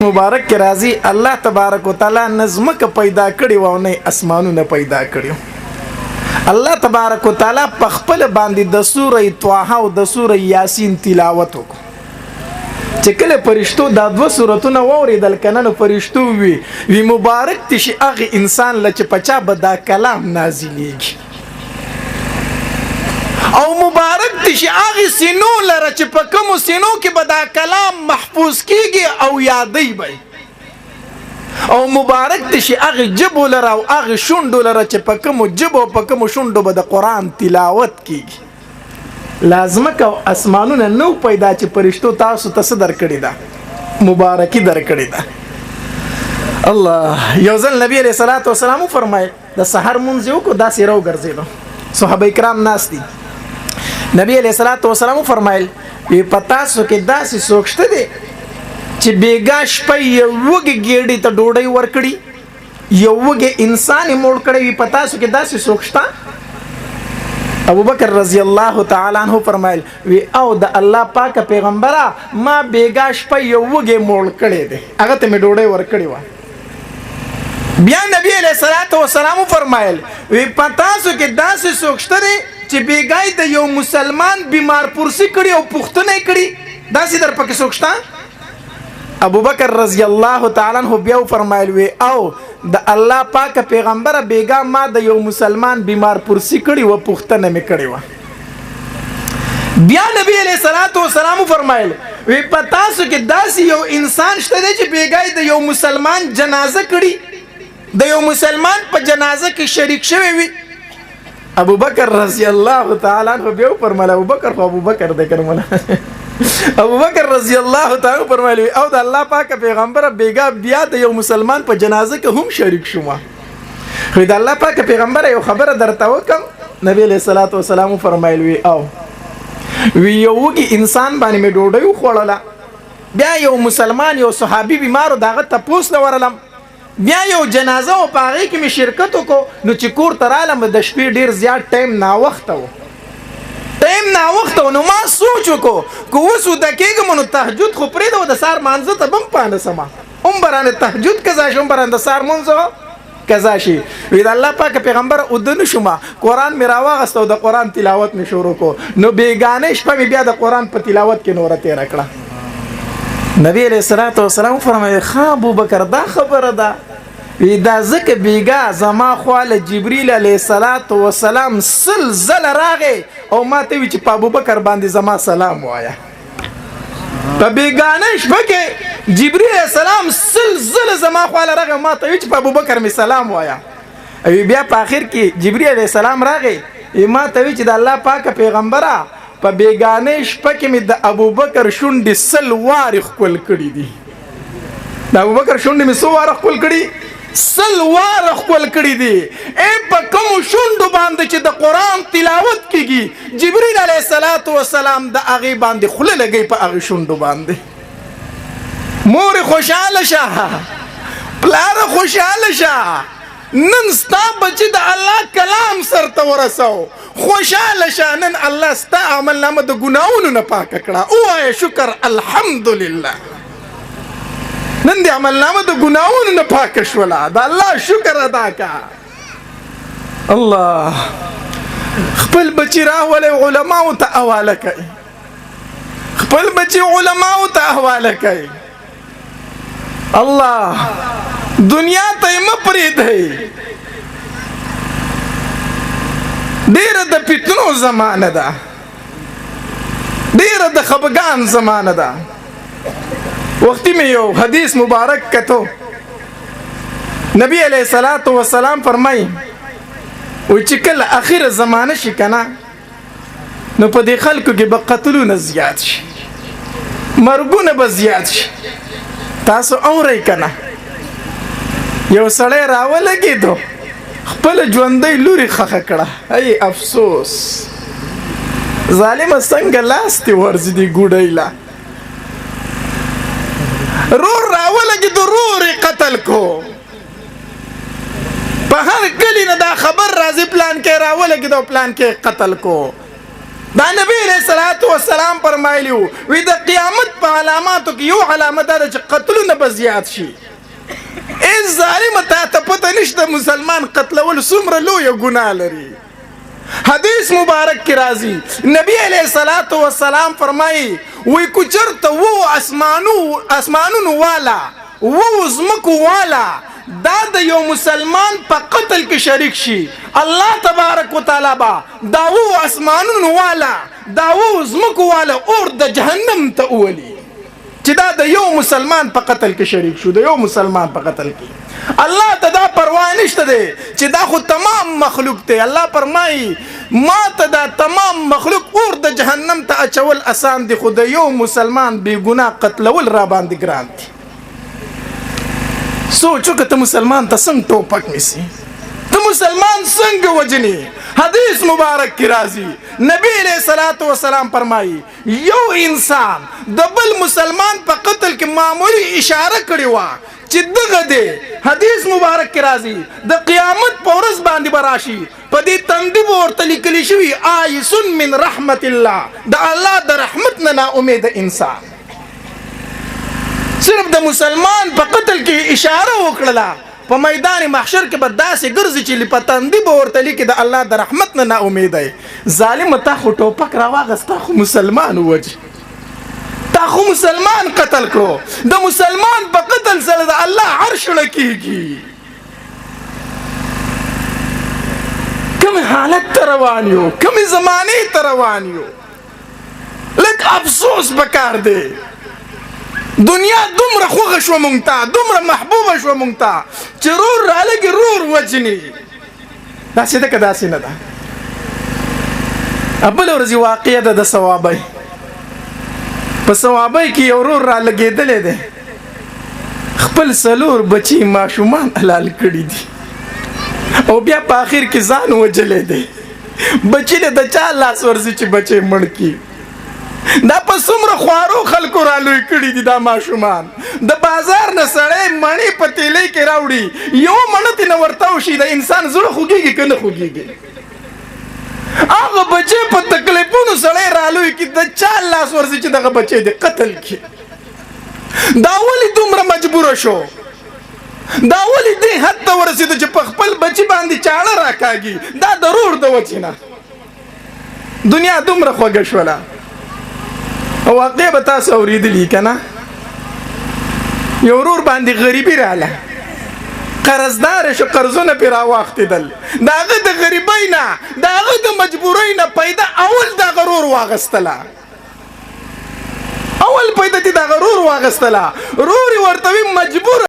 مبارک کې راځي الله تبارک وتعالى نظمک پیدا کړی و او نه اسمانونه پیدا کړیو. الله تبارک وتعالى په خپل باندې د سوره طه او د سوره یاسین تلاوت وکړو. چې کله فرشتو دا دوه سورتونه واوریدل کنه نو فرشتو وی مبارک تشي هغه انسان لچ پچا به دا کلام نازلېږي او مبارک تشي هغه سينو لره چې په کوم سينو کې به دا کلام محفوظ کیږي او یادې به او مبارک تشي هغه جبو لره او هغه شوندو لره چې په کوم جبو په کوم شوندو به د قران تلاوت کیږي. لازمه کو اسمانونه نو پیدا چې فرشتو تاسو ته صدر کړی دا مبارکي در کړی دا. الله یو ځل نبی علیہ الصلوۃ والسلام فرمایي د سحر مونږ یو کو داسې راو ګرځیدو صحابه کرام ناس دي. نبی علیہ الصلوۃ والسلام فرمایل وی پتا سو کې داسې سوکشته دي چې بیګا شپه یو وګ ګیډي ته ډوډۍ ورکړي یو وګ انسان موړ کړي وی پتا سو کې داسې سوکشته. ابو بکر رضی الله تعالی عنہ فرمایل وی او د الله پاک پیغمبره ما بیګا شپه یو وګ موړ کړي دي هغه ته می ډوډۍ ورکړي و. بیا نبی علیہ الصلوۃ والسلام فرمایل وی پتا سو کې داسې سوکشته دي چې بیګای د یو مسلمان بیمار پرسی کړي او پوښتنه کړي داسې در پکې سوکشته. ابو بکر رضی الله تعالی عنہ بیا فرمایل وی او د الله پاک پیغمبر بیګا ما د یو مسلمان بیمار پرسی کړي او پوښتنه مې کړي و. بیا نبی علیہ الصلوۃ والسلام فرمایل وی پتا سو کې داسې یو انسان شته چې بیګای د یو مسلمان جنازه کړي د یو مسلمان په جنازه کې شریک شوی وي. ابو بکر رضی الله تعالی عنہ بیا فرمایله ابو بکر د کړمله ابو بکر رضی الله تعالی فرمایله او د الله پاک پیغمبر بیګا بیا د یو مسلمان په جنازه کې هم شریک شوم. خو د الله پاک پیغمبر یو خبره درته وکم نبی علیہ الصلوۃ والسلام فرمایلی او وی یوږي انسان باندې مې ډوډۍ خوړله بیا یو مسلمان یو صحابي بیمارو داغه تپوس نه ورلم بیا یو جنازه او پاغي کې می شرکت وکړو نو چې کور ترالم د شپې ډیر زیات ټایم نا وخت نو ما سوچ وکړو کو وسو د کېګم نو تهجد خو پرې د سار مانزه ته بم پانه سما برانه تهجد کزا شوم برانه سار مونږه کزا شي وی د الله پاک پیغمبر ودن شوما قران می راوغستو د قران تلاوت می شروع کو نو بیگانه شپه می بیا د قران په تلاوت کې نور ته راکړه. نبی علیہ الصلوۃ والسلام فرمایي خا ابو بکر دا خبره ده وی دا زکه بیگا زما خواله جبرئیل علیہ الصلوۃ والسلام سلزل راغه او ما ته وی چې په ابو بکر باندې زما سلام وایا. په بیگانه شپه جبرئیل علیہ السلام سلزل زما خواله راغه ما ته وی چې په ابو بکر می سلام وایا. ای بیا په اخر کې جبرئیل علیہ السلام راغه ما ته وی چې د الله پاک پیغمبره په بیگانه شپه کې می د ابوبکر شونډې سل واره خپل کړي دي د ابوبکر شونډې می سو واره خپل کړي سل واره خپل کړي دي ای په کوم شونډو باندې چې د قران تلاوت کیږي جبرئیل علیه الصلاۃ والسلام د هغه باندې خله لګي په هغه شونډو باندې. مور خوشاله شه پلار خوشاله شه نن ستا بچی د الله کلام سرته ورسو خوشاله شه نن الله ستا عمل نامه د ګناونو نه پاک کړه او شکر الحمدلله نن دی عمل نامه د ګناونو نه پاک شولا د الله شکر ادا کا. الله خپل بچی راولې علماء ته حواله کوي خپل بچی علماء ته حواله کوي. الله دنیا ته مپرید ہے ډیر د فتنو زمانه ده ډیر د خفګان زمانه ده. وختي مې یو حدیث مبارک کتو نبی علیہ الصلوۃ والسلام فرمایي او چې کله اخر زمانه شي کنه نو په دې خلکو کې به قتلونه زیات شي مرګونه به زیات شي. تاسو اورئ کنه یو سړی راولګېدو خپل ژوندۍ لوري خخه کړه ای افسوس ظالم څنګه لاستي ورځي دی ګوډیلا رور راولګېدو رور قتل کو په هر کلی نه دا خبر راځي پلان کې راولګېدو پلان کې قتل کو دا نبی علیہ الصلوۃ والسلام فرمایلیو وی د قیامت په علاماتو کې یو علامه ده چې قتلونه به زیات شي. ای ظالم ته پته نشته مسلمان قتلول څومره لویه ګناه لري. حدیث مبارک کی راضی نبی علیہ الصلوۃ والسلام فرمایي وی کو چرته وو اسمانونو والا وو زمکو والا دا د یو مسلمان په قتل کې شریک شي الله تبارک وتعالى با دا وو اسمانونو والا دا وو زمکو والا اور د جهنم ته اولي چې دا د یو مسلمان په قتل کې شریک شو د یو مسلمان په قتل کې. الله ته دا پروا نشته دی چې دا خو تمام مخلوق ته. الله فرمایي ما ته دا تمام مخلوق اور د جهنم ته اچول آسان دی خو د یو مسلمان بے ګناه قتلول را باندې ګران دی. سوچو که ته مسلمان ته څنګه ټوپک نیسي ته مسلمان څنګه وجني. حدیث مبارک کی راضی نبی علیہ الصلوۃ والسلام فرمایي یو انسان د بل مسلمان په قتل کې معمولی اشاره کړې و چې دغه دی. حدیث مبارک کی راضی د قیامت په ورځ باندې براشي په دې تندې ورته لیکل شوی آیس من رحمت الله د الله د رحمت نه نا امید انسان صرف د مسلمان په قتل کې اشاره وکړه په میدان محشر کې به داسې ګرځي چې لپتندې به ورته لیکي د الله د رحمت نه نا امید دی. ظالم تا خو ټوپک راواغستا خو مسلمان وجه تا خو مسلمان قتل کړو. د مسلمان په قتل سره د الله عرش لکېږي. کوم حالت ته روان یو کوم زمانې ته روان یو لږ افسوس پکار دی. دنیا دومره خوږه شوه مونږ ته دومره محبوبه شوه مونږ ته چې رور رالګي رور وجني. داسې ده که داسې نه ده. بله ورځې واقعه ده د ثوابۍ په ثوابۍ کې یو رور رالګېدلی دی خپل څلور بچي ماشومان حلال کړي دي او بیا په آخر کې ځان وجلی دی. بچي له د چا لاس ورځي چې بچی مړ کړي. دا په څومره خوارو خلکو رالوی کړي دي دا ماشومان. د بازار نه سړی مڼې په تیلۍ کې راوړي یو مڼه ترې نه ورته وشي د انسان زړه خوږېږي که نه خوږېږي. هغه بچی په تکلیفونو سړی رالوی کړي د چا لاس ورځي چې دغه بچی دې قتل کړي. دا ولې دومره مجبوره شو دا ولې دې حد ته ورسېدو چې په خپل بچي باندې چاړه راکاږي. دا ضرور د وجې نه دنیا دومره خوږه شوله. واقع به تاسو اورېدلي که نه یو ورور باندې غریبي راله قرضدار شو قرضونه پرې راواخېدل د هغه د غریبۍ نه د هغه د مجبورۍ نه پیدا اول د هغه رور واغستله اول پیدا چې د هغه رور واغستله رور یې ورته وي مجبور